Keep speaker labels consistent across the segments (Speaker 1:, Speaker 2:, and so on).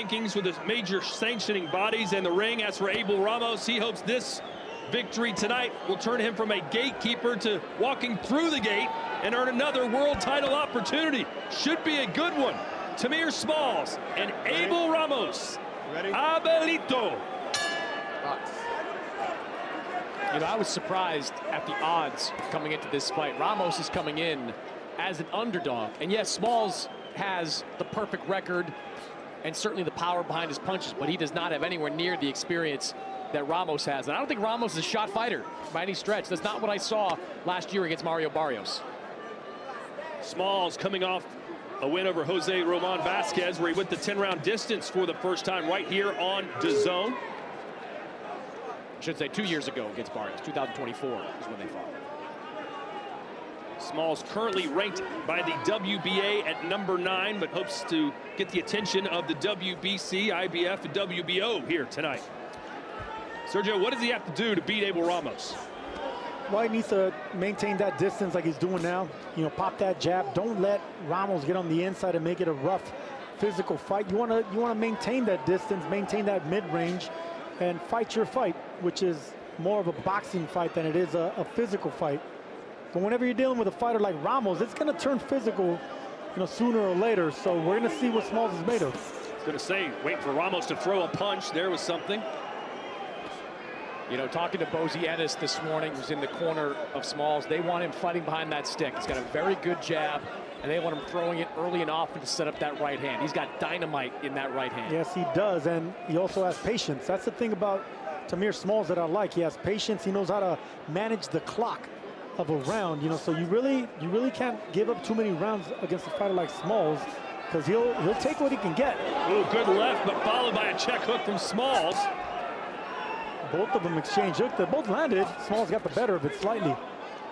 Speaker 1: rankings with the major sanctioning bodies and the ring. As for Abel Ramos, he hopes this victory tonight will turn him from a gatekeeper to walking through the gate and earn another world title opportunity. Should be a good one. Tahmir Smalls and Abel Ramos.
Speaker 2: Ready?
Speaker 1: Abelito.
Speaker 3: You know, I was surprised at the odds coming into this fight. Ramos is coming in as an underdog. And yes, Smalls has the perfect record and certainly the power behind his punches, but he does not have anywhere near the experience that Ramos has. And I don't think Ramos is a shot fighter by any stretch. That's not what I saw last year against Mario Barrios.
Speaker 1: Smalls coming off a win over Jose Roman Vasquez, where he went the 10-round distance for the first time right here on DAZN.
Speaker 3: I should say 2 years ago against Barrios. 2024 is when they fought.
Speaker 1: Smalls currently ranked by the WBA at number 9, but hopes to get the attention of the WBC, IBF, and WBO here tonight. Sergio, what does he have to do to beat Abel Ramos?
Speaker 2: Well, he needs to maintain that distance like he's doing now. You know, pop that jab. Don't let Ramos get on the inside and make it a rough physical fight. You want to maintain that distance, maintain that mid-range, and fight your fight, which is more of a boxing fight than it is a physical fight. But whenever you're dealing with a fighter like Ramos, it's going to turn physical, you know, sooner or later. So we're going to see what Smalls is made of.
Speaker 1: I was going to say, waiting for Ramos to throw a punch. There was something.
Speaker 3: You know, talking to Bozy Ennis this morning, who's in the corner of Smalls, they want him fighting behind that stick. He's got a very good jab, and they want him throwing it early and often to set up that right hand. He's got dynamite in that right hand.
Speaker 2: Yes, he does, and he also has patience. That's the thing about Tahmir Smalls that I like. He has patience. He knows how to manage the clock of a round. You know, so you really can't give up too many rounds against a fighter like Smalls, because he'll take what he can get.
Speaker 1: Ooh, good left, but followed by a check hook from Smalls.
Speaker 2: Both of them exchanged hooks. They both landed. Smalls got the better of it slightly.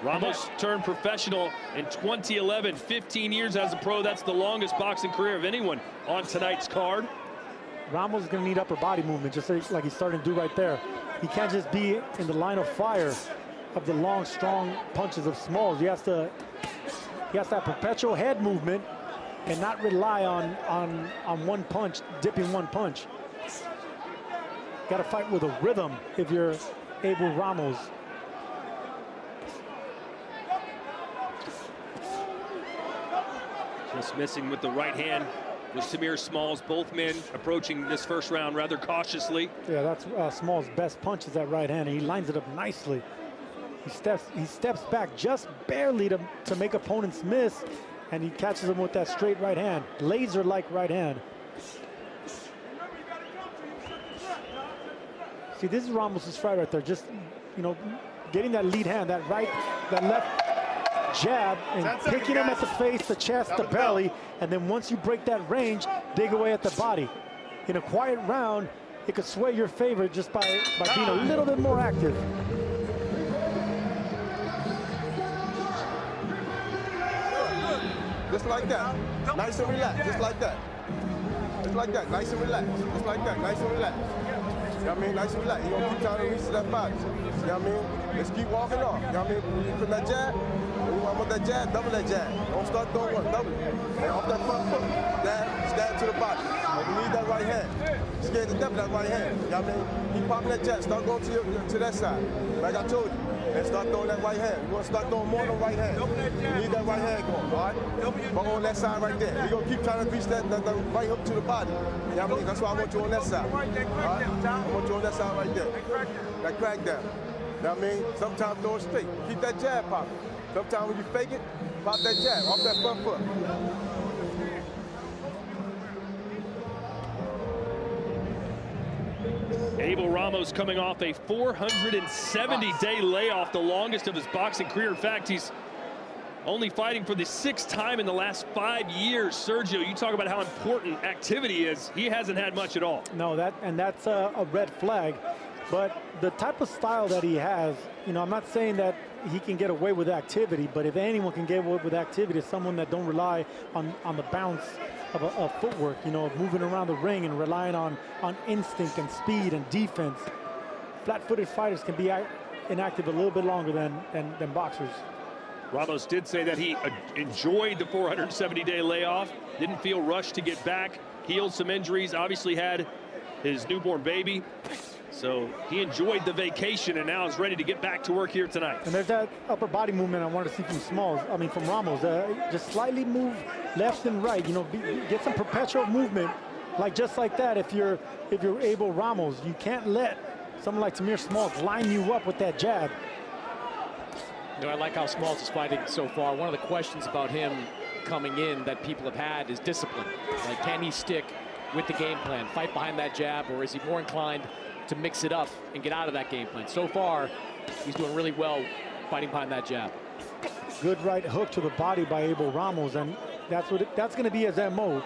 Speaker 1: Ramos turned professional in 2011, 15 years as a pro. That's the longest boxing career of anyone on tonight's card.
Speaker 2: Ramos is going to need upper body movement, just like he's starting to do right there. He can't just be in the line of fire of the long, strong punches of Smalls. He has to have perpetual head movement and not rely on one punch, dipping one punch. Got to fight with a rhythm if you're Abel Ramos.
Speaker 1: Just missing with the right hand was Tahmir Smalls. Both men approaching this first round rather cautiously.
Speaker 2: Yeah, that's Smalls' best punch is that right hand, and he lines it up nicely. He steps back just barely to make opponents miss, and he catches them with that straight right hand, laser-like right hand. See, this is Ramos' fight right there. Just, you know, getting that lead hand, that left jab, and picking him at the face, the chest, the belly, and then once you break that range, dig away at the body. In a quiet round, it could sway your favor just by being a little bit more active.
Speaker 4: Just like that. Nice and relaxed. Just like that. Just like that. Nice and relaxed. Just like that. Nice and relaxed. You know what I mean? Nice and relaxed. You're going to keep trying to reach to that box. You know what I mean? Let's keep walking off. You know what I mean? When you put that jab, when you want that jab, double that jab. Don't start throwing one, double it. And off that front foot, stab to the body. You need that right hand. Scared to death of that right hand. You know what I mean? Keep popping that jab. Start going to that side. Like I told you. And start throwing that right hand. You're going to start throwing more than right hand. You need that right hand going, all right? But on that side right there. You're going to keep trying to reach that right hook to the body. You know what I mean? That's why I want you on that side. All right? I want you on that side right there. That crack down. You know what I mean? Sometimes throw it straight. Keep that jab popping. Sometimes when you fake it, pop that jab off that front foot.
Speaker 1: Abel Ramos coming off a 470-day layoff, the longest of his boxing career. In fact, he's only fighting for the 6th time in the last 5 years. Sergio, you talk about how important activity is. He hasn't had much at all.
Speaker 2: No, that's a red flag. But the type of style that he has, you know, I'm not saying that he can get away with activity, but if anyone can get away with activity, it's someone that don't rely on the bounce of footwork, you know, moving around the ring and relying on instinct and speed and defense. Flat-footed fighters can be inactive a little bit longer than boxers.
Speaker 1: Ramos did say that he enjoyed the 470-day layoff, didn't feel rushed to get back healed some injuries, obviously had his newborn baby. So he enjoyed the vacation and now is ready to get back to work here tonight.
Speaker 2: And there's that upper body movement I wanted to see from from Ramos. Just slightly move left and right. You know, get some perpetual movement, just like that. If you're Abel Ramos, you can't let someone like Tahmir Smalls line you up with that jab.
Speaker 3: You know, I like how Smalls is fighting so far. One of the questions about him coming in that people have had is discipline. Like, can he stick with the game plan, fight behind that jab, or is he more inclined to mix it up and get out of that game plan? So far, he's doing really well fighting behind that jab.
Speaker 2: Good right hook to the body by Abel Ramos, and that's going to be his MO.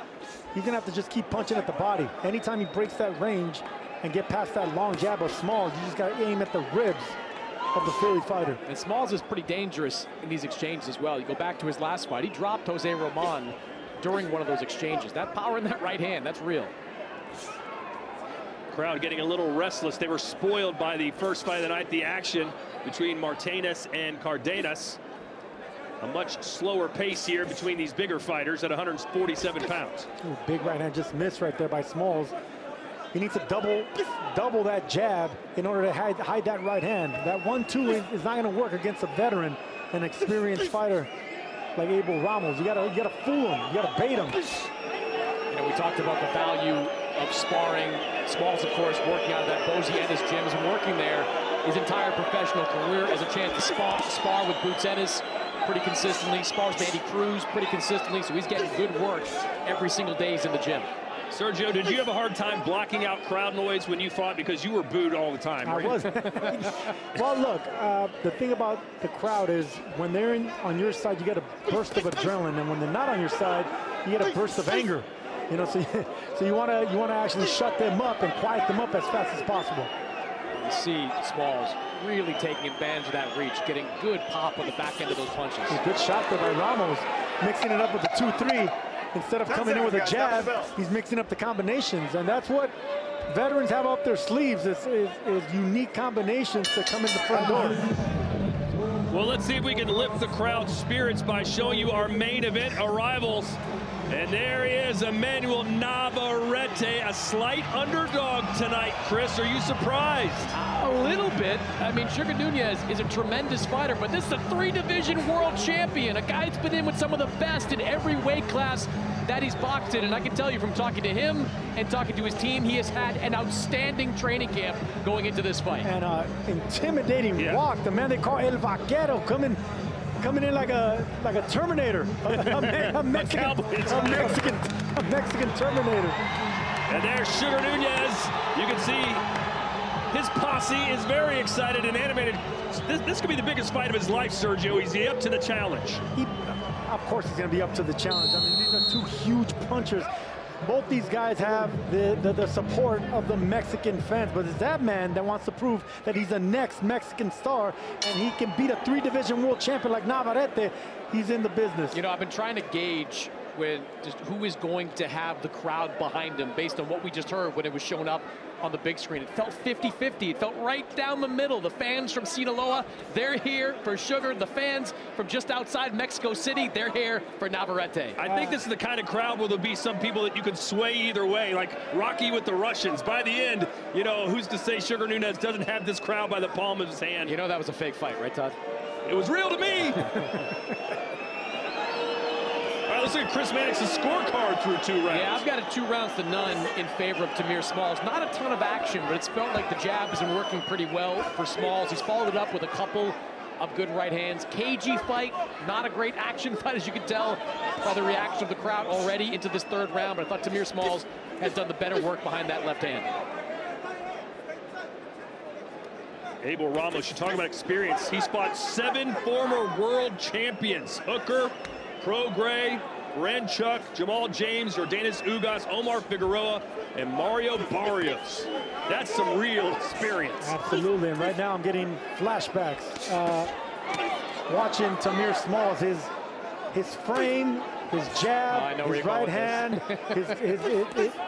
Speaker 2: He's going to have to just keep punching at the body. Anytime he breaks that range and get past that long jab of Smalls, you just got to aim at the ribs of the Philly fighter.
Speaker 3: And Smalls is pretty dangerous in these exchanges as well. You go back to his last fight, he dropped Jose Roman during one of those exchanges. That power in that right hand, that's real.
Speaker 1: Crowd getting a little restless. They were spoiled by the first fight of the night, the action between Martinez and Cardenas. A much slower pace here between these bigger fighters at 147 pounds.
Speaker 2: Ooh, big right hand just missed right there by Smalls. He needs to double that jab in order to hide that right hand. That 1-2 is not going to work against a veteran, an experienced fighter like Abel Ramos. You gotta fool him. You gotta bait him.
Speaker 3: You know, we talked about the value of sparring. Smalls, of course, working out of that Boise Ennis gym, has been working there his entire professional career, as a chance to spar with Boots Ennis pretty consistently, spars with Andy Cruz pretty consistently, so he's getting good work every single day he's in the gym.
Speaker 1: Sergio, did you have a hard time blocking out crowd noise when you fought, because you were booed all the time?
Speaker 2: I was. Well, look, the thing about the crowd is when they're on your side, you get a burst of adrenaline, and when they're not on your side, you get a burst of anger. You know, so you want to actually shut them up and quiet them up as fast as possible.
Speaker 3: You see Smalls really taking advantage of that reach, getting good pop on the back end of those punches.
Speaker 2: A good shot there by Ramos, mixing it up with the 2-3. Instead of coming in with a jab, he's mixing up the combinations, and that's what veterans have up their sleeves is unique combinations to come in the front door.
Speaker 1: Well, let's see if we can lift the crowd's spirits by showing you our main event arrivals. And there he is, Emmanuel Navarrete, a slight underdog tonight. Chris, are you surprised?
Speaker 3: A little bit. I mean, Sugar Nunez is a tremendous fighter, but this is a 3-division world champion, a guy that's been in with some of the best in every weight class that he's boxed in. And I can tell you from talking to him and talking to his team, he has had an outstanding training camp going into this fight.
Speaker 2: And intimidating walk, the man they call El Vaquero, coming in like a Terminator, a Mexican Terminator.
Speaker 1: And there's Sugar Nunez. You can see his posse is very excited and animated. This could be the biggest fight of his life, Sergio. Is he up to the challenge?
Speaker 2: Of course he's going to be up to the challenge. I mean, these are two huge punchers. Both these guys have the support of the Mexican fans, but it's that man that wants to prove that he's the next Mexican star, and he can beat a 3-division world champion like Navarrete. He's in the business.
Speaker 3: You know, I've been trying to gauge who is going to have the crowd behind him based on what we just heard when it was showing up on the big screen. It felt 50-50. It felt right down the middle. The fans from Sinaloa, they're here for Sugar. The fans from just outside Mexico City, they're here for Navarrete.
Speaker 1: I think this is the kind of crowd where there'll be some people that you could sway either way, like Rocky with the Russians. By the end, you know, who's to say Sugar Nunez doesn't have this crowd by the palm of his hand?
Speaker 3: You know that was a fake fight, right, Todd?
Speaker 1: It was real to me. Let's look at Chris Mannix's scorecard through 2 rounds.
Speaker 3: Yeah, I've got a 2-0 in favor of Tahmir Smalls. Not a ton of action, but it's felt like the jab has been working pretty well for Smalls. He's followed it up with a couple of good right hands. Cagey fight, not a great action fight, as you can tell by the reaction of the crowd already into this 3rd round, but I thought Tahmir Smalls has done the better work behind that left hand.
Speaker 1: Abel Ramos, you're talking about experience. He's fought 7 former world champions. Hooker, Prograis, Renchuk, Jamal James, Jordanis Ugas, Omar Figueroa, and Mario Barrios. That's some real experience.
Speaker 2: Absolutely, and right now I'm getting flashbacks. Watching Tahmir Smalls, his frame, his jab, his right hand,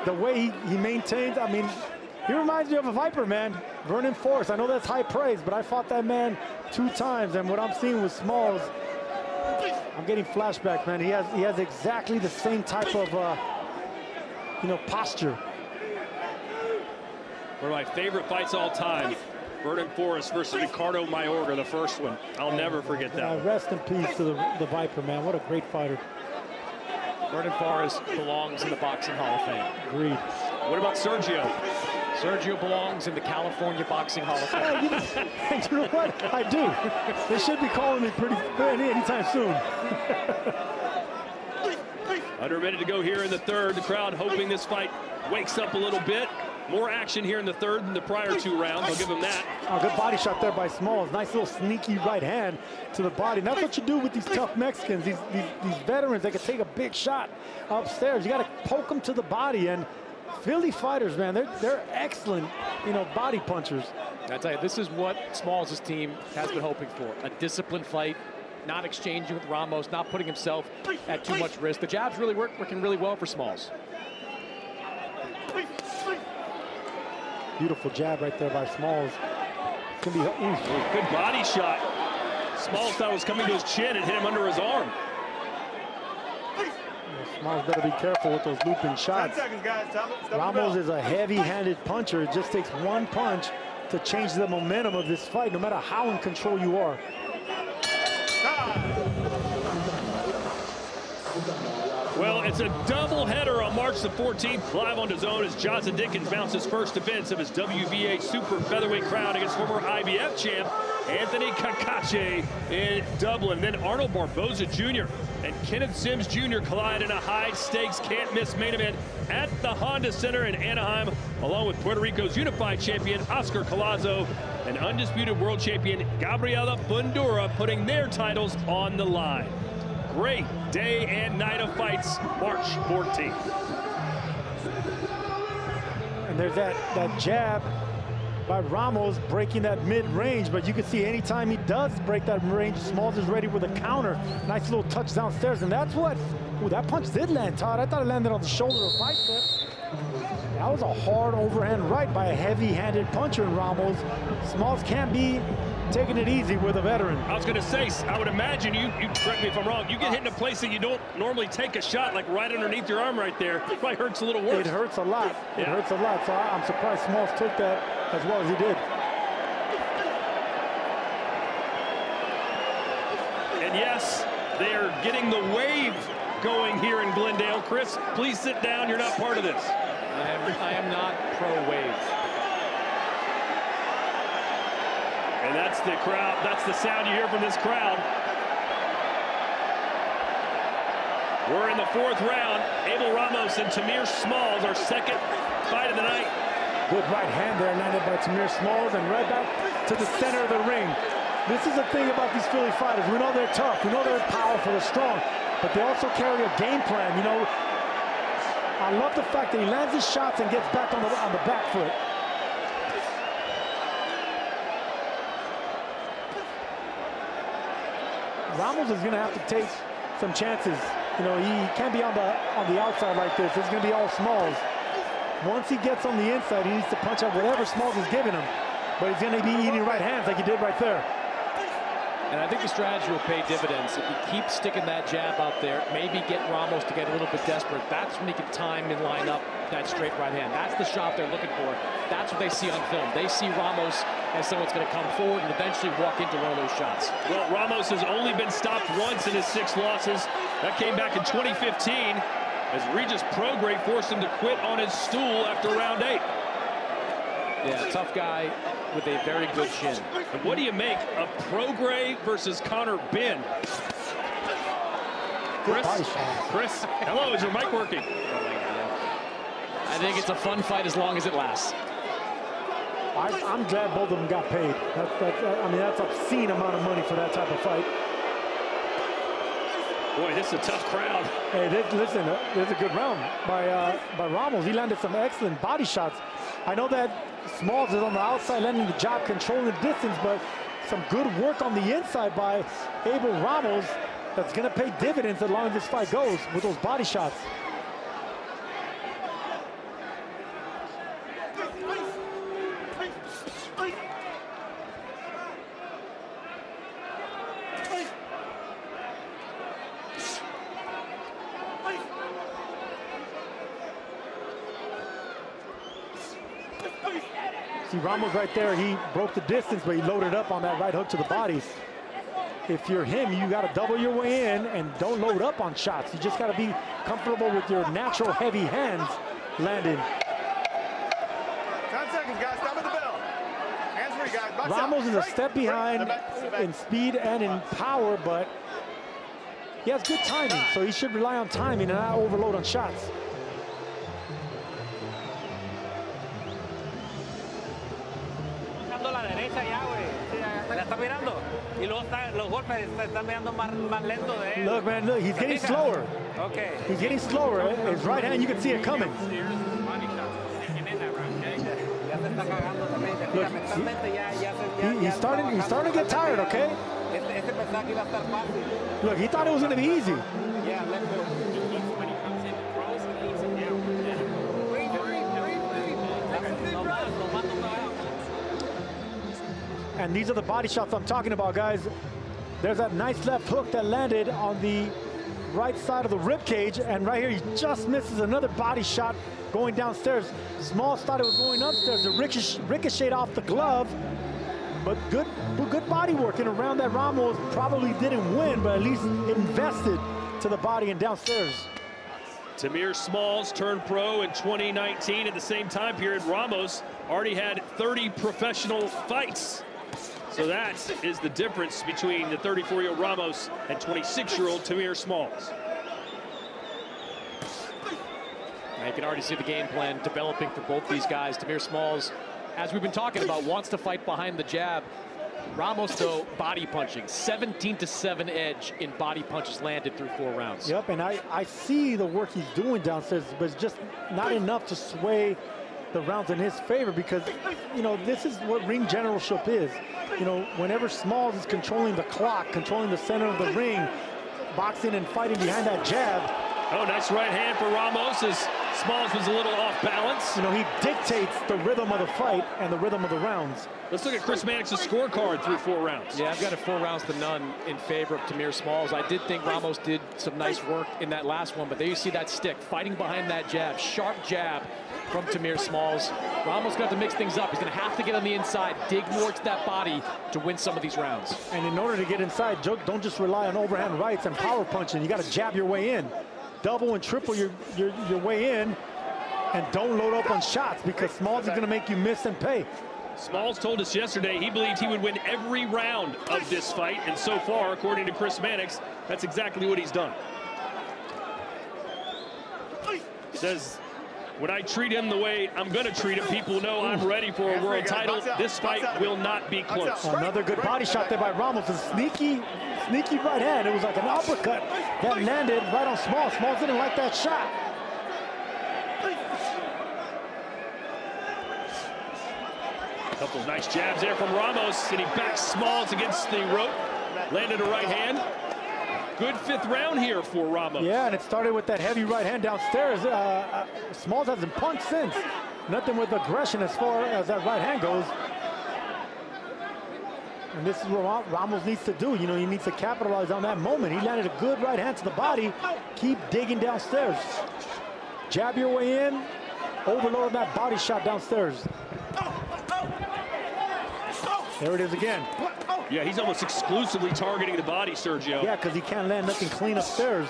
Speaker 2: the way he maintains. I mean, he reminds me of a Viper, man. Vernon Forrest. I know that's high praise, but I fought that man 2 times, and what I'm seeing with Smalls, I'm getting flashbacks, man. He has exactly the same type of posture.
Speaker 1: One of my favorite fights all time. Vernon Forrest versus Ricardo Mayorga, the first one. I'll never forget that one.
Speaker 2: Rest in peace to the Viper, man. What a great fighter.
Speaker 3: Vernon Forrest belongs in the Boxing Hall of Fame.
Speaker 2: Agreed.
Speaker 1: What about Sergio?
Speaker 3: Sergio belongs in the California Boxing Hall of Fame.
Speaker 2: You know what? I do. They should be calling me anytime soon.
Speaker 1: Under a minute to go here in the third. The crowd hoping this fight wakes up a little bit. More action here in the third than the prior 2 rounds. I'll give him that.
Speaker 2: Oh, good body shot there by Smalls. Nice little sneaky right hand to the body. And that's what you do with these tough Mexicans, these veterans. They can take a big shot upstairs. You got to poke them to the body. And Philly fighters, man, they're excellent, body punchers.
Speaker 3: I tell you, this is what Smalls' team has been hoping for. A disciplined fight, not exchanging with Ramos, not putting himself at too much risk. The jab's really working really well for Smalls.
Speaker 2: Beautiful jab right there by Smalls. It's gonna be
Speaker 1: good body shot. Smalls thought it was coming to his chin and hit him under his arm.
Speaker 2: Smalls better be careful with those looping shots.
Speaker 4: 10 seconds, guys.
Speaker 2: Ramos is a heavy-handed puncher. It just takes one punch to change the momentum of this fight, no matter how in control you are.
Speaker 1: Well, it's a doubleheader on March the 14th, live on DAZN as Johnson Dickens mounts his first defense of his WBA super featherweight crown against former IBF champ Anthony Kakache in Dublin. Then Arnold Barboza Jr. and Kenneth Sims Jr. collide in a high-stakes, can't-miss main event at the Honda Center in Anaheim, along with Puerto Rico's unified champion Oscar Collazo and undisputed world champion Gabriela Fundura putting their titles on the line. Great day and night of fights, March 14th.
Speaker 2: And there's that jab by Ramos breaking that mid-range, but you can see anytime he does break that range, Smalls is ready with a counter. Nice little touch downstairs, and that's what, that punch did land, Todd. I thought it landed on the shoulder or bicep. That was a hard overhand right by a heavy-handed puncher in Ramos. Smalls can't be taking it easy with a veteran.
Speaker 1: I was going to say, I would imagine you correct me if I'm wrong, you get hit in a place that you don't normally take a shot, like right underneath your arm right there. It probably hurts a little worse.
Speaker 2: It hurts a lot. It hurts a lot. So I'm surprised Smalls took that as well as he did.
Speaker 1: And yes, they are getting the wave going here in Glendale. Chris, please sit down. You're not part of this.
Speaker 3: I am not pro-wave.
Speaker 1: And that's the crowd. That's the sound you hear from this crowd. We're in the fourth round. Abel Ramos and Tahmir Smalls, our second fight of the night.
Speaker 2: Good right hand there landed by Tahmir Smalls, and right back to the center of the ring. This is the thing about these Philly fighters. We know they're tough. We know they're powerful, they're strong, but they also carry a game plan. I love the fact that he lands his shots and gets back on the back foot. Ramos is going to have to take some chances. He can't be on the outside like this. It's going to be all Smalls. Once he gets on the inside, he needs to punch out whatever Smalls is giving him. But he's going to be eating right hands like he did right there.
Speaker 3: And I think the strategy will pay dividends if he keeps sticking that jab out there, maybe get Ramos to get a little bit desperate. That's when he can time and line up that straight right hand. That's the shot they're looking for. That's what they see on film. They see Ramos as someone's going to come forward and eventually walk into one of those shots.
Speaker 1: Well, Ramos has only been stopped once in his 6 losses. That came back in 2015 as Regis Prograis forced him to quit on his stool after round 8.
Speaker 3: Yeah, tough guy with a very good chin.
Speaker 1: And what do you make of Prograis versus Connor Benn? Chris, hello, is your mic working?
Speaker 3: I think it's a fun fight as long as it lasts.
Speaker 2: I'm glad both of them got paid. That's obscene amount of money for that type of fight.
Speaker 1: Boy, this is a tough crowd.
Speaker 2: Hey, listen, this is a good round by Ramos. He landed some excellent body shots. I know that Smalls is on the outside landing the jab, controlling the distance, but some good work on the inside by Abel Ramos that's going to pay dividends as long as this fight goes with those body shots. See, Ramos right there, he broke the distance, but he loaded up on that right hook to the body. If you're him, you got to double your way in and don't load up on shots. You just got to be comfortable with your natural heavy hands landing.
Speaker 5: 10 seconds, guys. Stop at the bell. Hands free, guys. Box
Speaker 2: Ramos
Speaker 5: out.
Speaker 2: is a step behind in speed and in power, but he has good timing, so he should rely on timing and not overload on shots.
Speaker 6: La derecha ya, güey. Sí, la está mirando. Y luego los golpes están mirando más lento de él.
Speaker 2: Look, man, look, he's getting slower.
Speaker 6: Okay.
Speaker 2: He's getting slower. His right hand, you can see it coming.
Speaker 6: Ya se está cagando también. Mentalmente
Speaker 2: He's starting to get tired, okay?
Speaker 6: Este pensaba que iba a estar fácil.
Speaker 2: Look, he thought it was going to be easy.
Speaker 6: Yeah, let's go.
Speaker 2: And these are the body shots I'm talking about, guys. There's that nice left hook that landed on the right side of the rib cage, and right here he just misses another body shot going downstairs. Smalls thought it was going upstairs. The ricocheted off the glove, but good body work and around that. Ramos probably didn't win, but at least it invested to the body and downstairs.
Speaker 1: Tahmir Smalls turned pro in 2019. At the same time period, Ramos already had 30 professional fights. So that is the difference between the 34-year-old Ramos and 26-year-old Tahmir Smalls.
Speaker 3: You can already see the game plan developing for both these guys. Tahmir Smalls, as we've been talking about, wants to fight behind the jab. Ramos, though, body punching. 17-7 edge in body punches landed through 4 rounds.
Speaker 2: Yep, and I see the work he's doing downstairs, but it's just not enough to sway the rounds in his favor, because, you know, this is what ring generalship is. You know, whenever Smalls is controlling the clock, controlling the center of the ring, boxing and fighting behind that jab.
Speaker 1: Oh, nice right hand for Ramos as Smalls was a little off balance.
Speaker 2: You know, he dictates the rhythm of the fight and the rhythm of the rounds.
Speaker 1: Let's look at Chris Mannix's scorecard through 4 rounds.
Speaker 3: Yeah, I've got it 4 rounds to none in favor of Tahmir Smalls. I did think Ramos did some nice work in that last one, but there you see that stick fighting behind that jab. Sharp jab from Tahmir Smalls. Ramos got to mix things up. He's going to have to get on the inside, dig more to that body to win some of these rounds.
Speaker 2: And in order to get inside, don't just rely on overhand rights and power punching. You got to jab your way in. Double and triple your way in, and don't load up on shots, because Smalls is going to make you miss and pay.
Speaker 1: Smalls told us yesterday he believed he would win every round of this fight, and so far, according to Chris Mannix, that's exactly what he's done. Says, when I treat him the way I'm going to treat him, people know I'm ready for a world title. This fight will not be close.
Speaker 2: Another good body shot there by Ramos. A sneaky right hand. It was like an uppercut that landed right on Smalls. Smalls didn't like that shot.
Speaker 1: A couple of nice jabs there from Ramos, and he backs Smalls against the rope. Landed a right hand. Good 5th round here for Ramos.
Speaker 2: Yeah, and it started with that heavy right hand downstairs. Smalls hasn't punched since. Nothing with aggression as far as that right hand goes. And this is what Ramos needs to do. You know, he needs to capitalize on that moment. He landed a good right hand to the body. Keep digging downstairs. Jab your way in. Overload that body shot downstairs. There it is again.
Speaker 1: Yeah, he's almost exclusively targeting the body, Sergio.
Speaker 2: Yeah, because he can't land nothing clean upstairs.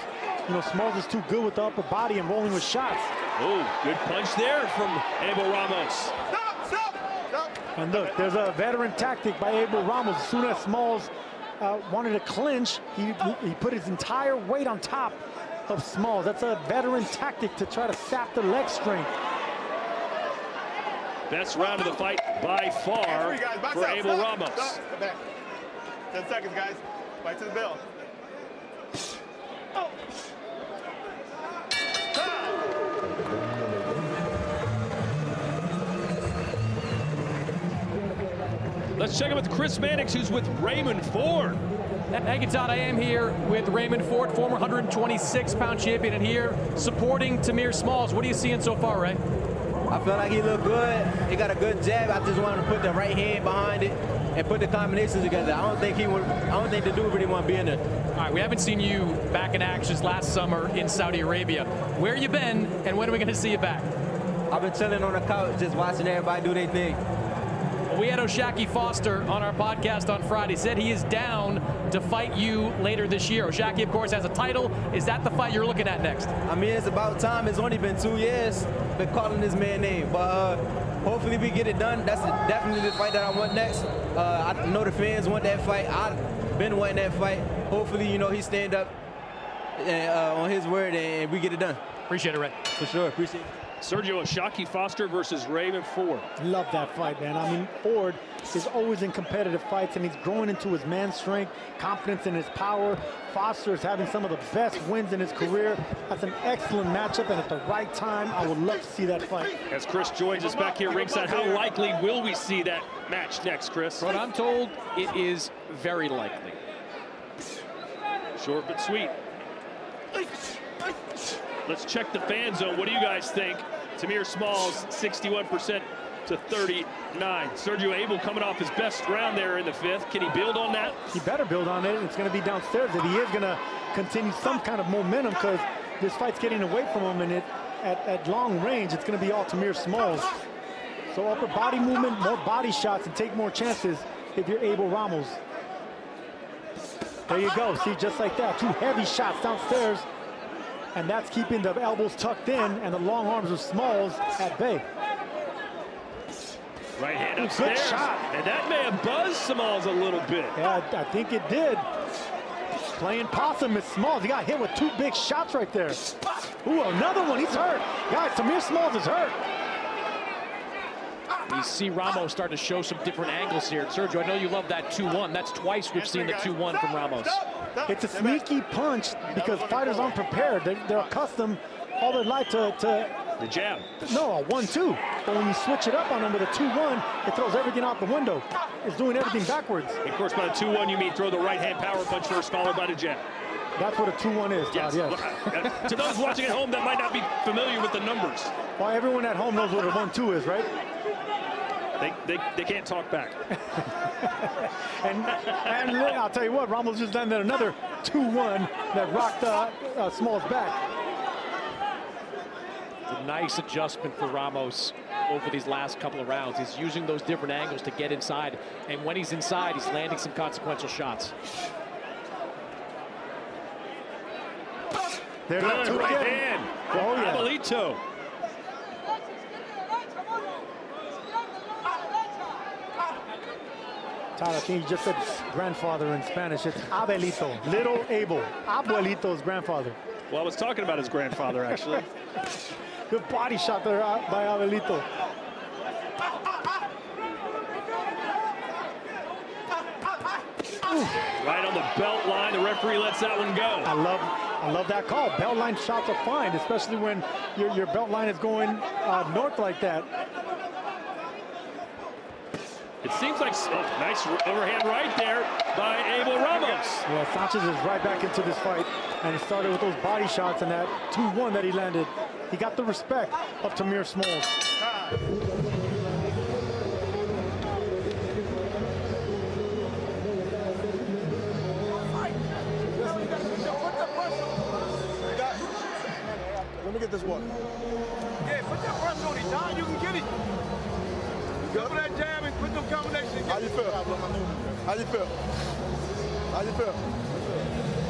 Speaker 2: You know, Smalls is too good with the upper body and rolling with shots.
Speaker 1: Oh, good punch there from Abel Ramos.
Speaker 5: Stop!
Speaker 2: And look, there's a veteran tactic by Abel Ramos. As soon as Smalls wanted to clinch, he put his entire weight on top of Smalls. That's a veteran tactic to try to sap the leg strength.
Speaker 1: Best round of the fight by far for Abel Ramos.
Speaker 5: Step back. 10 seconds, guys. Fight to the bell.
Speaker 1: Let's check in with Chris Mannix, who's with Raymond Ford.
Speaker 3: Thank you, Todd. I am here with Raymond Ford, former 126-pound champion, and here supporting Tahmir Smalls. What are you seeing so far, Ray?
Speaker 7: I feel like he looked good. He got a good jab. I just wanted to put the right hand behind it and put the combinations together. I don't think the dude really want to be in it.
Speaker 3: All right, we haven't seen you back in action last summer in Saudi Arabia. Where you been, and when are we going to see you back?
Speaker 7: I've been chilling on the couch just watching everybody do their thing.
Speaker 3: We had O'Shaquie Foster on our podcast on Friday. Said he is down to fight you later this year. O'Shaquie, of course, has a title. Is that the fight you're looking at next?
Speaker 7: I mean, it's about time. It's only been 2 years. Been calling this man name, but hopefully we get it done. That's definitely the fight that I want next. I know the fans want that fight. I've been wanting that fight. Hopefully, you know, he stand up on his word and we get it done.
Speaker 3: Appreciate it, Red.
Speaker 7: For sure. Appreciate it.
Speaker 1: Sergio O'Shaquie Foster versus Raymond Ford.
Speaker 2: Love that fight, man. I mean, Ford is always in competitive fights, and he's growing into his man strength, confidence in his power. Foster is having some of the best wins in his career. That's an excellent matchup, and at the right time, I would love to see that fight.
Speaker 1: As Chris joins us back here ringside, how likely will we see that match next, Chris?
Speaker 3: What I'm told, it is very likely.
Speaker 1: Short but sweet. Let's check the fan zone. What do you guys think? Tahmir Smalls, 61% to 39. Sergio Abel coming off his best round there in the 5th. Can he build on that?
Speaker 2: He better build on it. It's going to be downstairs if he is going to continue some kind of momentum, because this fight's getting away from him, and at long range, it's going to be all Tahmir Smalls. So upper body movement, more body shots, and take more chances if you're Abel Ramos. There you go. See, just like that. 2 heavy shots downstairs. And that's keeping the elbows tucked in and the long arms of Smalls at bay.
Speaker 1: Right hand upstairs.
Speaker 2: Good shot.
Speaker 1: And that may have buzzed Smalls a little bit.
Speaker 2: Yeah, I think it did. Playing possum is Smalls. He got hit with 2 big shots right there. Ooh, another one. He's hurt. Guys, Tahmir Smalls is hurt.
Speaker 3: You see Ramos starting to show some different angles here. Sergio, I know you love that 2-1. That's twice we've seen the 2-1 from Ramos.
Speaker 2: It's a sneaky punch because fighters aren't prepared. They're accustomed all their life to
Speaker 1: the jab.
Speaker 2: No, a 1-2. But when you switch it up on them with a 2-1, it throws everything out the window. It's doing everything backwards.
Speaker 1: Of course, by the 2-1, you mean throw the right hand power punch first, followed by the jab.
Speaker 2: That's what a 2-1 is, Todd,
Speaker 1: yes. To those watching at home that might not be familiar with the numbers.
Speaker 2: Well, everyone at home knows what a 1-2 is, right?
Speaker 1: They can't talk back.
Speaker 2: and I'll tell you what, Ramos just done that another 2-1 that rocked Smalls back.
Speaker 3: It's a nice adjustment for Ramos over these last couple of rounds. He's using those different angles to get inside, and when he's inside, he's landing some consequential shots.
Speaker 2: There's that
Speaker 1: right hand.
Speaker 2: Oh, yeah.
Speaker 1: Abelito.
Speaker 2: Todd, I think you just said grandfather in Spanish. It's Abelito, little Abel. Abuelito's grandfather.
Speaker 1: Well, I was talking about his grandfather, actually.
Speaker 2: Good body shot there by Abelito.
Speaker 1: Right on the belt line. The referee lets that one go.
Speaker 2: I love that call. Belt line shots are fine, especially when your belt line is going north like that.
Speaker 1: It seems like nice overhand right there by Abel Ramos.
Speaker 2: Yeah, Sanchez is right back into this fight, and it started with those body shots and that 2-1 that he landed. He got the respect of Tahmir Smalls.
Speaker 4: Let me get this one.
Speaker 5: Yeah, put that pressure on him, John. You can get it. Go for that jab and put them combinations.
Speaker 4: How you feel? How you feel? How you feel?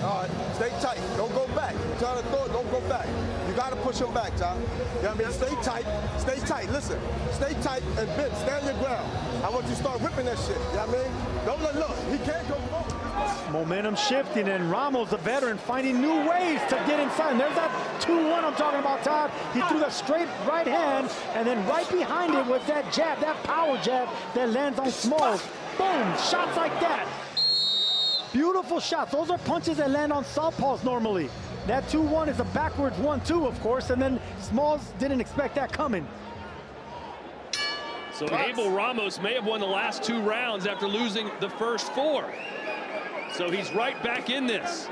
Speaker 4: All right, stay tight. Don't go back. You're trying to throw it, don't go back. You got to push him back, John. You know what I mean? Stay tight. Stay tight. Listen, stay tight and bend. Stand your ground. I want you to start whipping that shit. You know what I mean? Don't let look. He can't go forward.
Speaker 2: Momentum shifting, and Ramos, the veteran, finding new ways to get inside. And there's that 2-1 I'm talking about, Todd. He threw that straight right hand, and then right behind it was that jab, that power jab that lands on Smalls. Boom, shots like that. Beautiful shots. Those are punches that land on southpaws normally. That 2-1 is a backwards 1-2, of course, and then Smalls didn't expect that coming.
Speaker 1: So Abel Ramos may have won the last 2 rounds after losing the first 4. So he's right back in this.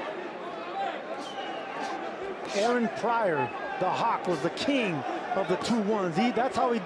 Speaker 2: Aaron Pryor, the Hawk, was the king of the 2-1s. That's how he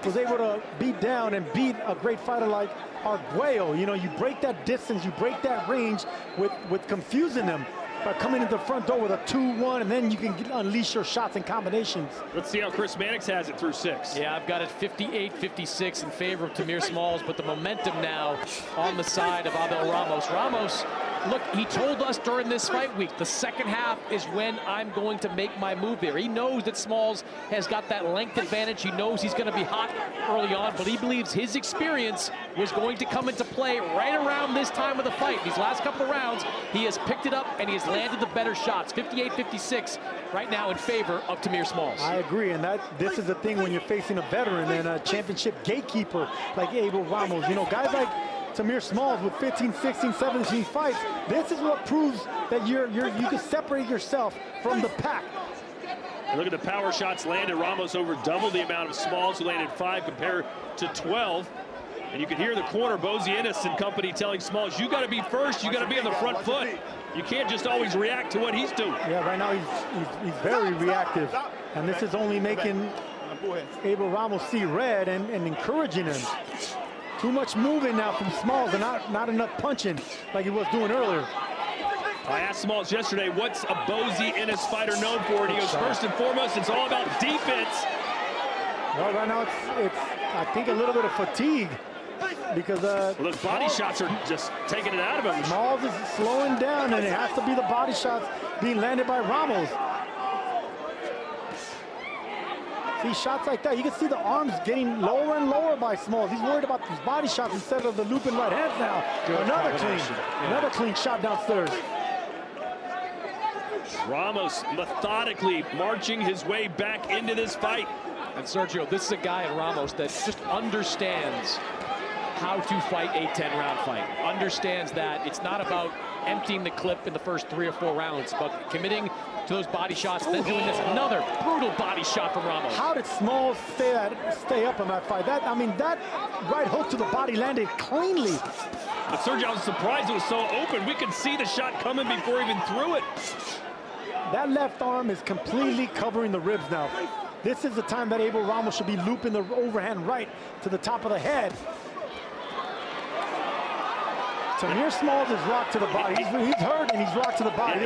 Speaker 2: was able to beat down and beat a great fighter like Arguello. You know, you break that distance, you break that range with confusing them. by coming into the front door with a 2-1, and then you can unleash your shots and combinations.
Speaker 1: Let's see how Chris Mannix has it through 6.
Speaker 3: Yeah, I've got it 58-56 in favor of Tahmir Smalls, but the momentum now on the side of Abel Ramos. Ramos, look, he told us during this fight week, the second half is when I'm going to make my move there. He knows that Smalls has got that length advantage. He knows he's going to be hot early on, but he believes his experience was going to come into play right around this time of the fight. These last couple of rounds, he has picked it up and he has landed the better shots. 58-56 right now in favor of Tahmir Smalls.
Speaker 2: I agree, and this is the thing when you're facing a veteran and a championship gatekeeper like Abel Ramos. You know, guys like Tahmir Smalls with 15, 16, 17 fights, this is what proves that you can separate yourself from the pack.
Speaker 1: And look at the power shots landed. Ramos over double the amount of Smalls, who landed 5 compared to 12. And you can hear the corner, Bozy Ennis and company, telling Smalls, you got to be first, you got to be in the front foot. You can't just always react to what he's doing.
Speaker 2: Yeah, right now he's very reactive. And this is only making Abel Ramos see red and encouraging him. Too much moving now from Smalls and not enough punching like he was doing earlier.
Speaker 1: I asked Smalls yesterday, what's a Bozy Ennis fighter known for? And he goes, first and foremost, it's all about defense.
Speaker 2: Well, right now it's I think a little bit of fatigue because
Speaker 1: well, those body shots are just taking it out of him.
Speaker 2: Smalls is slowing down, and it has to be the body shots being landed by Ramos. See, shots like that, you can see the arms getting lower and lower by Smalls. He's worried about these body shots instead of the looping right hands now. Another clean shot downstairs.
Speaker 1: Ramos methodically marching his way back into this fight.
Speaker 3: And Sergio, this is a guy in Ramos that just understands how to fight a 10-round fight. Understands that it's not about emptying the clip in the first 3 or 4 rounds, but committing to those body shots, then doing this another brutal body shot from Ramos.
Speaker 2: How did Smalls stay up in that fight? That right hook to the body landed cleanly.
Speaker 1: But Sergio, I was surprised it was so open. We could see the shot coming before he even threw it.
Speaker 2: That left arm is completely covering the ribs now. This is the time that Abel Ramos should be looping the overhand right to the top of the head. Tahmir Smalls is rocked to the body. He's hurt and he's rocked to the body.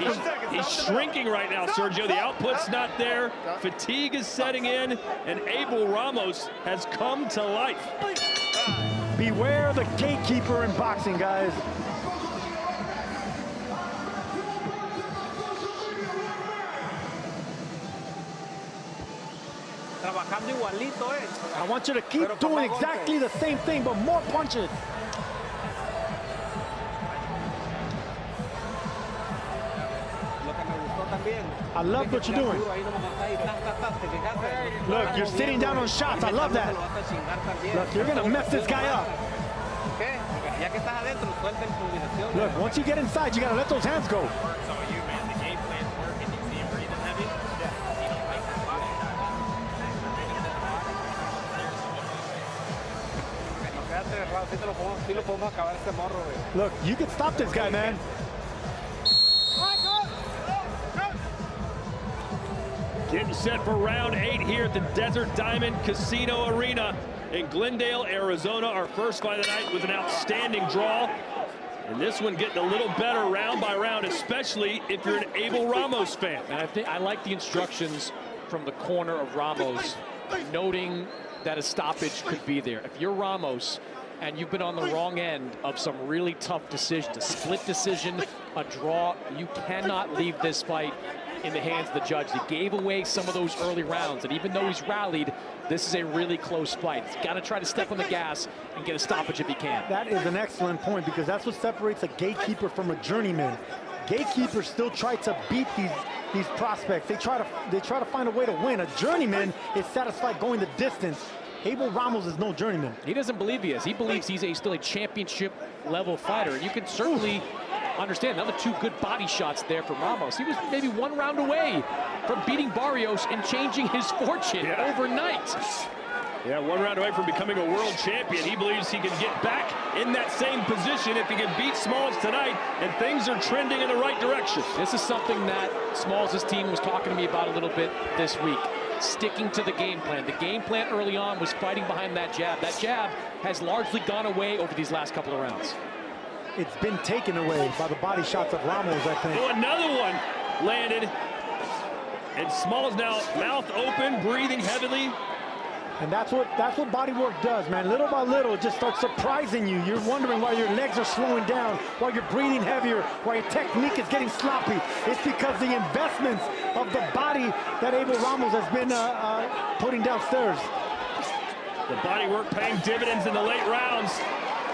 Speaker 1: He's shrinking right now, Sergio. The output's not there. Fatigue is setting in, and Abel Ramos has come to life.
Speaker 2: Beware the gatekeeper in boxing, guys.
Speaker 6: Trabajando igualito, eh.
Speaker 2: I want you to keep doing exactly the same thing, but more punches. I love what you're doing. Look, you're sitting down on shots. I love that. Look, you're going to mess this guy up. Look, once you get inside, you got to let those hands go. Look, you can stop this guy, man.
Speaker 1: Getting set for round 8 here at the Desert Diamond Casino Arena in Glendale, Arizona. Our first fight of the night with an outstanding draw. And this one getting a little better round by round, especially if you're an Abel Ramos fan.
Speaker 3: And I like the instructions from the corner of Ramos, noting that a stoppage could be there. If you're Ramos and you've been on the wrong end of some really tough decisions, a split decision, a draw, you cannot leave this fight in the hands of the judge. He gave away some of those early rounds, and even though he's rallied, this is a really close fight. He's got to try to step on the gas and get a stoppage if he can.
Speaker 2: That is an excellent point, because that's what separates a gatekeeper from a journeyman. Gatekeepers still try to beat these prospects. They try to find a way to win. A journeyman is satisfied going the distance. Abel Ramos is no journeyman.
Speaker 3: He doesn't believe he is. He believes he's still a championship level fighter, and you can certainly understand another 2 good body shots there from Ramos. He was maybe 1 round away from beating Barrios and changing his fortune overnight.
Speaker 1: Yeah, 1 round away from becoming a world champion. He believes he can get back in that same position if he can beat Smalls tonight, and things are trending in the right direction.
Speaker 3: This is something that Smalls' team was talking to me about a little bit this week. Sticking to the game plan. The game plan early on was fighting behind that jab. That jab has largely gone away over these last couple of rounds.
Speaker 2: it's been taken away by the body shots of Ramos, I think.
Speaker 1: Oh, another one landed. And Smalls now mouth open, breathing heavily.
Speaker 2: And that's what body work does, man. Little by little, it just starts surprising you. You're wondering why your legs are slowing down, why you're breathing heavier, why your technique is getting sloppy. It's because the investments of the body that Abel Ramos has been putting downstairs.
Speaker 1: The body work paying dividends in the late rounds.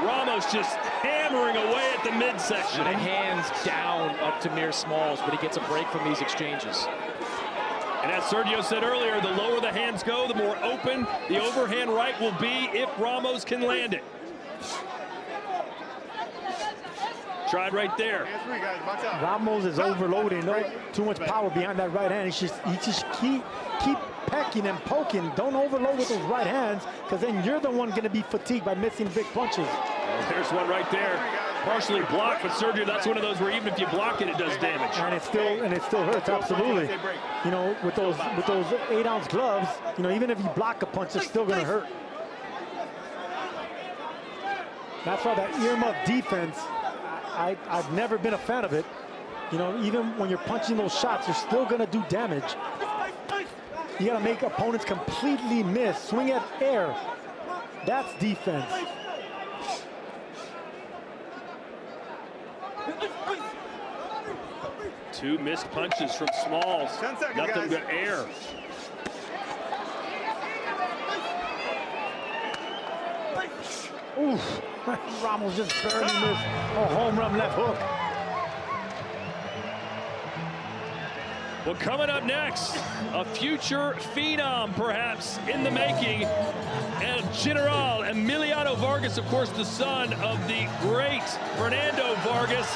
Speaker 1: Ramos just hammering away at the midsection.
Speaker 3: And hands down of Tahmir Smalls, but he gets a break from these exchanges.
Speaker 1: And as Sergio said earlier, the lower the hands go, the more open the overhand right will be if Ramos can land it. Tried right there.
Speaker 2: Ramos is overloading, too much power behind that right hand. He just keep pecking and poking. Don't overload with those right hands, because then you're the one going to be fatigued by missing big punches.
Speaker 1: There's one right there. Partially blocked, but Sergio, that's one of those where even if you block it, it does damage.
Speaker 2: And it still hurts, absolutely. You know, with those 8-ounce gloves, you know, even if you block a punch, it's still going to hurt. That's why that earmuff defense, I've never been a fan of it. You know, even when you're punching those shots, you're still going to do damage. You got to make opponents completely miss. Swing at air. That's defense.
Speaker 1: Two missed punches from Smalls.
Speaker 5: 10 seconds,
Speaker 1: Nothing
Speaker 5: guys.
Speaker 1: but air.
Speaker 2: Oof. Ramos just barely missed a home run left hook.
Speaker 1: Well, coming up next, a future phenom, perhaps, in the making. And General Emiliano Vargas, of course, the son of the great Fernando Vargas,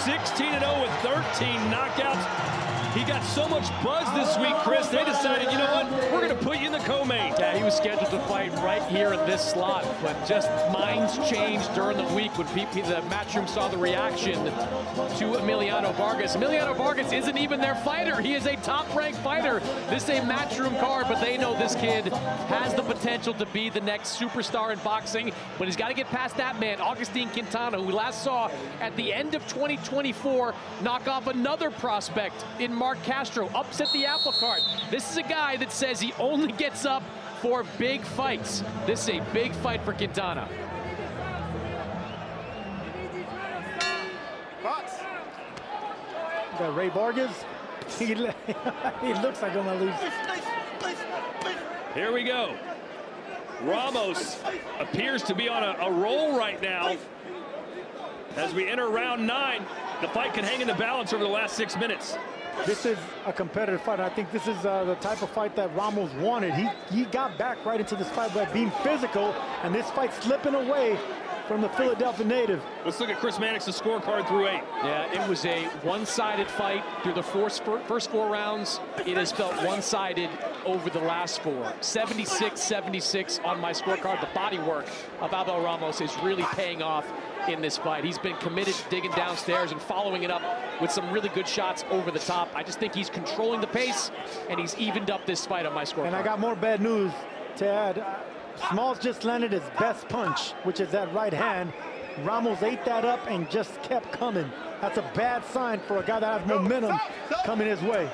Speaker 1: 16-0 with 13 knockouts. He got so much buzz this week, Chris, they decided, you know what, we're going to put you in the co-main.
Speaker 3: Yeah, he was scheduled to fight right here in this slot, but just minds changed during the week when the Matchroom saw the reaction to Emiliano Vargas. Emiliano Vargas isn't even their fighter. He is a top-ranked fighter. This is a Matchroom card, but they know this kid has the potential to be the next superstar in boxing, but he's got to get past that man, Agustin Quintana, who we last saw at the end of 2024 knock off another prospect in Mark Castro, upset the apple cart. This is a guy that says he only gets up for big fights. This is a big fight for Quintana.
Speaker 2: Got Ray Vargas. He looks like I'm gonna lose.
Speaker 1: Here we go. Ramos appears to be on a roll right now. As we enter round 9, the fight can hang in the balance over the last 6 minutes.
Speaker 2: This is a competitive fight. I think this is the type of fight that Ramos wanted. He got back right into this fight by being physical, and this fight slipping away from the Philadelphia native.
Speaker 1: Let's look at Chris Mannix's scorecard through 8.
Speaker 3: Yeah, it was a one-sided fight through the first 4 rounds. It has felt one-sided over the last 4. 76-76 on my scorecard. The body work of Abel Ramos is really paying off in this fight. He's been committed to digging downstairs and following it up with some really good shots over the top. I just think he's controlling the pace, and he's evened up this fight on my scorecard.
Speaker 2: And I got more bad news to add. Smalls just landed his best punch, which is that right hand. Ramos ate that up and just kept coming. That's a bad sign for a guy that has momentum coming his way.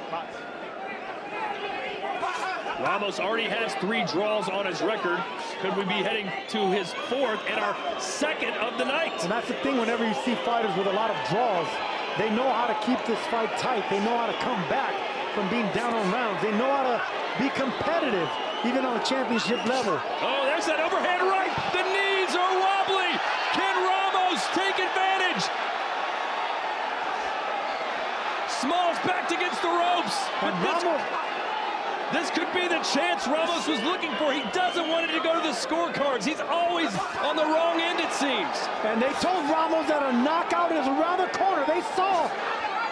Speaker 1: Ramos already has 3 draws on his record. Could we be heading to his 4th and our 2nd of the night?
Speaker 2: And that's the thing, whenever you see fighters with a lot of draws, they know how to keep this fight tight. They know how to come back from being down on rounds. They know how to be competitive, even on a championship level.
Speaker 1: Oh, there's that overhand right. The knees are wobbly. Can Ramos take advantage? Smalls backed against the ropes.
Speaker 2: And Ramos,
Speaker 1: This could be the chance Ramos was looking for. He doesn't want it to go to the scorecards. He's always on the wrong end, it seems.
Speaker 2: and they told Ramos that a knockout is around the corner. They saw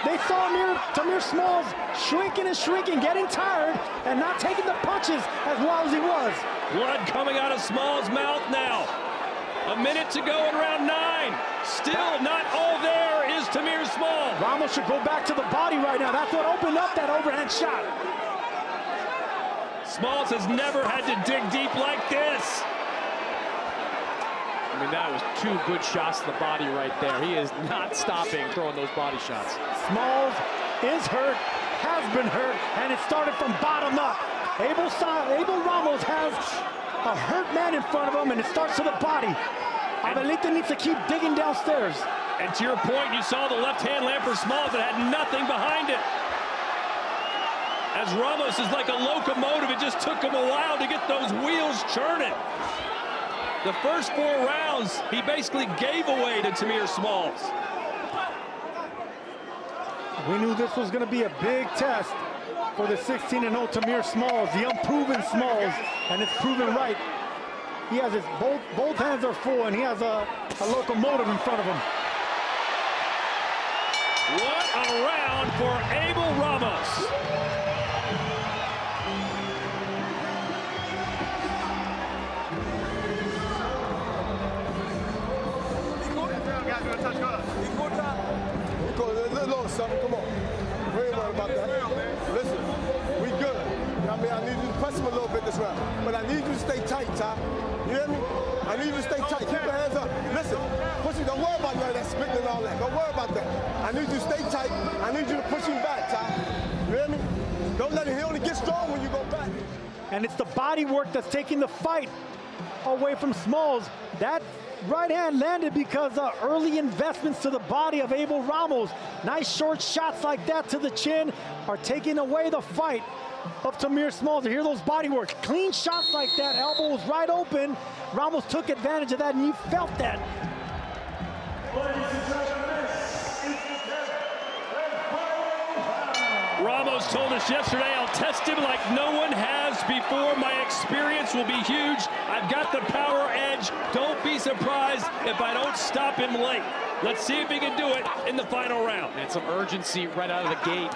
Speaker 2: Tahmir Smalls shrinking and shrinking, getting tired, and not taking the punches as well as he was.
Speaker 1: Blood coming out of Smalls' mouth now. A minute to go in round 9. Still not all there is Tahmir Smalls.
Speaker 2: Ramos should go back to the body right now. That's what opened up that overhand shot.
Speaker 1: Smalls has never had to dig deep like this.
Speaker 3: I mean, that was 2 good shots to the body right there. He is not stopping throwing those body shots.
Speaker 2: Smalls is hurt, has been hurt, and it started from bottom up. Abel Ramos has a hurt man in front of him, and it starts to the body. Abelita needs to keep digging downstairs.
Speaker 1: And to your point, you saw the left hand land for Smalls that had nothing behind it. As Ramos is like a locomotive, it just took him a while to get those wheels churning. The first 4 rounds, he basically gave away to Tahmir Smalls.
Speaker 2: We knew this was going to be a big test for the 16-0 Tahmir Smalls, the unproven Smalls, and it's proven right. He has his both hands are full, and he has a locomotive in front of him.
Speaker 1: What a round for Abel Ramos.
Speaker 4: Come on. We ain't worried about that. Listen, we good. I mean, I need you to press him a little bit this round. But I need you to stay tight, Ty. You hear me? I need you to stay tight. Keep your hands up. Listen, push him. Don't worry about none of that spitting and all that. Don't worry about that. I need you to stay tight. I need you to push him back, Ty. You hear me? Don't let him. He only get strong when you go back.
Speaker 2: And it's the body work that's taking the fight away from Smalls. That right hand landed because of early investments to the body of Abel Ramos. Nice short shots like that to the chin are taking away the fight of Tahmir Smalls. You hear those body works. Clean shots like that. Elbow was right open. Ramos took advantage of that, and you felt that.
Speaker 1: Ramos told us yesterday, I'll test him like no one has before. My experience will be huge. I've got the power edge. Don't be surprised if I don't stop him late. Let's see if he can do it in the final round.
Speaker 3: And some urgency right out of the gate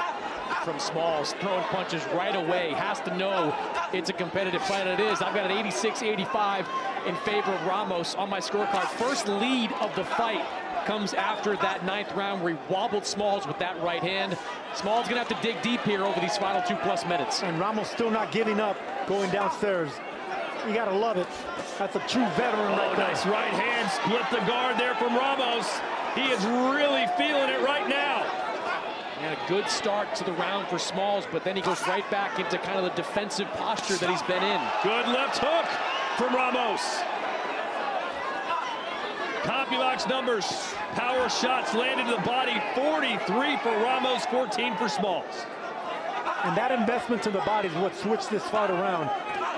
Speaker 3: from Smalls, throwing punches right away. Has to know it's a competitive fight, and it is. I've got an 86-85 in favor of Ramos on my scorecard. First lead of the fight comes after that 9th round where he wobbled Smalls with that right hand. Smalls gonna have to dig deep here over these final 2+ minutes.
Speaker 2: And Ramos still not giving up, going downstairs. You gotta love it. That's a true veteran right there.
Speaker 1: Nice right hand, split the guard there from Ramos. He is really feeling it right now.
Speaker 3: And a good start to the round for Smalls, but then he goes right back into kind of the defensive posture that he's been in.
Speaker 1: Good left hook from Ramos. CompuBox numbers, power shots landed to the body, 43 for Ramos, 14 for Smalls.
Speaker 2: And that investment to the body is what switched this fight around.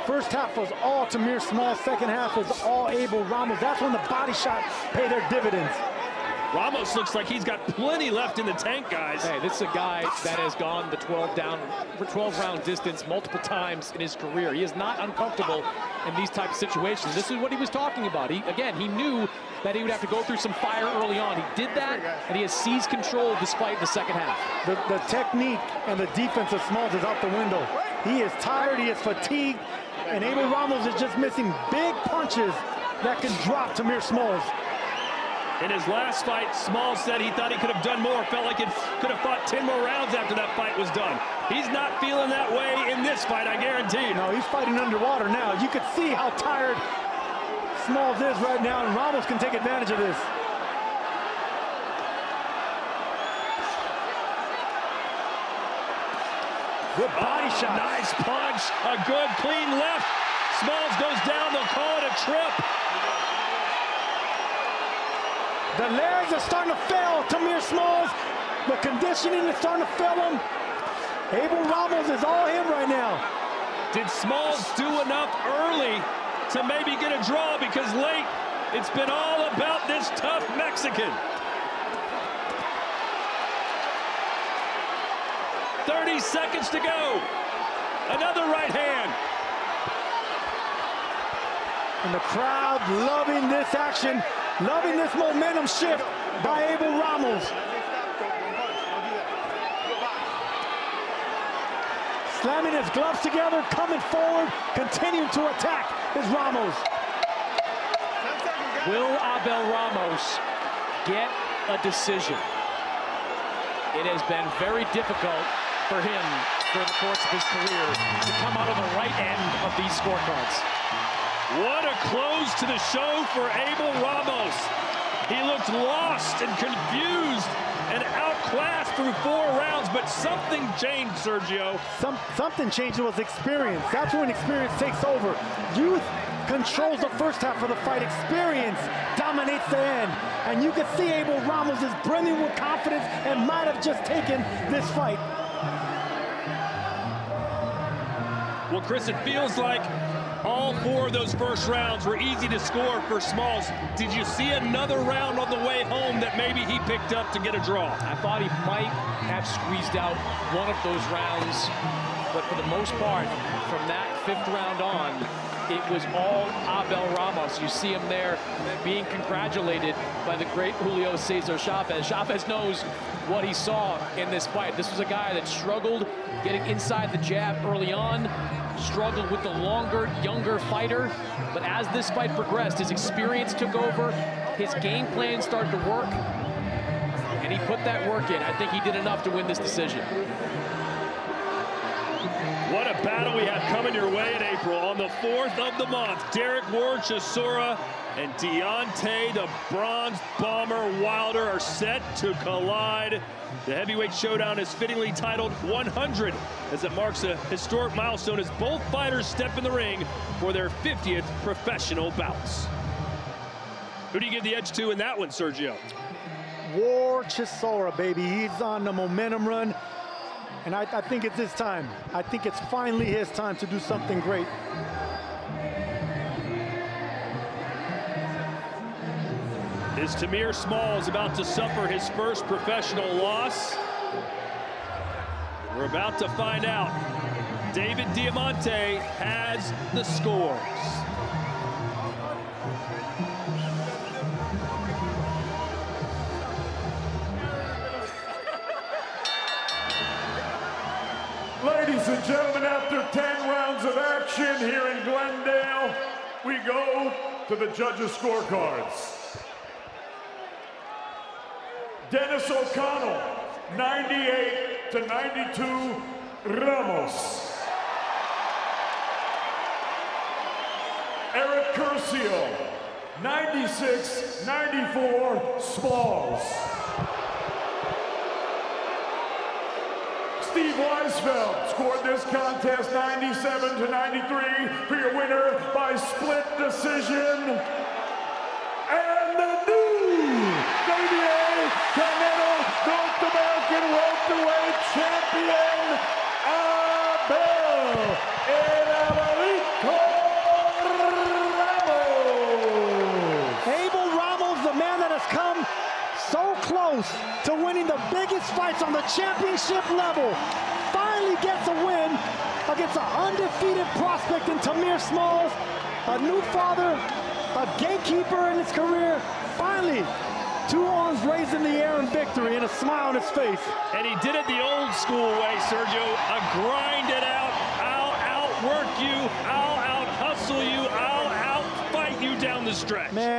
Speaker 2: First half was all Tahmir Smalls, second half was all Abel Ramos. That's when the body shots pay their dividends.
Speaker 1: Ramos looks like he's got plenty left in the tank, guys.
Speaker 3: Hey, this is a guy that has gone the 12-round distance multiple times in his career. He is not uncomfortable in these types of situations. This is what he was talking about. He knew that he would have to go through some fire early on. He did that, and he has seized control of this fight in the second half.
Speaker 2: The technique and the defense of Smalls is out the window. He is tired, he is fatigued, and Abel Ramos is just missing big punches that can drop Tahmir Smalls.
Speaker 1: In his last fight, Smalls said he thought he could have done more, felt like it could have fought 10 more rounds after that fight was done. He's not feeling that way in this fight, I guarantee you.
Speaker 2: No, he's fighting underwater now. You could see how tired Smalls is right now, and Ramos can take advantage of this. Good body shot.
Speaker 1: Nice punch, a good clean left. Smalls goes down, they'll call it a trip.
Speaker 2: The legs are starting to fail Tahmir Smalls. The conditioning is starting to fail him. Abel Ramos is all him right now.
Speaker 1: Did Smalls do enough early to maybe get a draw? Because late, it's been all about this tough Mexican. 30 seconds to go. Another right hand.
Speaker 2: And the crowd loving this action. Loving this momentum shift by Abel Ramos. Slamming his gloves together, coming forward, continuing to attack is Ramos.
Speaker 3: Will Abel Ramos get a decision? It has been very difficult for him during the course of his career to come out on the right end of these scorecards.
Speaker 1: What a close to the show for Abel Ramos. He looked lost and confused and outclassed through 4 rounds, but something changed, Sergio.
Speaker 2: Something changed. It was experience. That's when experience takes over. Youth controls the first half of the fight. Experience dominates the end. And you can see Abel Ramos is brimming with confidence and might have just taken this fight.
Speaker 1: Well, Chris, it feels like all 4 of those first rounds were easy to score for Smalls. Did you see another round on the way home that maybe he picked up to get a draw?
Speaker 3: I thought he might have squeezed out one of those rounds, but for the most part, from that 5th round on, it was all Abel Ramos. You see him there being congratulated by the great Julio Cesar Chavez. Chavez knows what he saw in this fight. This was a guy that struggled getting inside the jab early on, struggled with the longer, younger fighter. But as this fight progressed, his experience took over, his game plan started to work, and he put that work in. I think he did enough to win this decision.
Speaker 1: What a battle we have coming your way in April. On the 4th of the month, Derek Chisora and Deontay, the Bronze Bomber Wilder, are set to collide. The heavyweight showdown is fittingly titled 100, as it marks a historic milestone as both fighters step in the ring for their 50th professional bouts. Who do you give the edge to in that one, Sergio?
Speaker 2: Chisora, baby. He's on the momentum run. And I think it's his time. I think it's finally his time to do something great.
Speaker 1: Is Tahmir Smalls about to suffer his first professional loss? We're about to find out. David Diamante has the scores.
Speaker 8: Ladies and gentlemen, after 10 rounds of action here in Glendale, we go to the judges' scorecards. Dennis O'Connell, 98-92, Ramos. Eric Curcio, 96-94, Smalls. Steve Weisfeld scored this contest 97-93 for your winner by split decision. And the new WBA Continental North American welterweight champion, Abel Ramos.
Speaker 2: Abel Ramos, the man that has come so close to winning the biggest fights on the championship level, finally gets a win against an undefeated prospect in Tahmir Smalls, a new father, a gatekeeper in his career. Finally, 2 arms raised in the air in victory and a smile on his face.
Speaker 1: And he did it the old school way, Sergio. A grind it out. I'll outwork you. I'll out-hustle you. I'll out-fight you down the stretch.
Speaker 2: Man.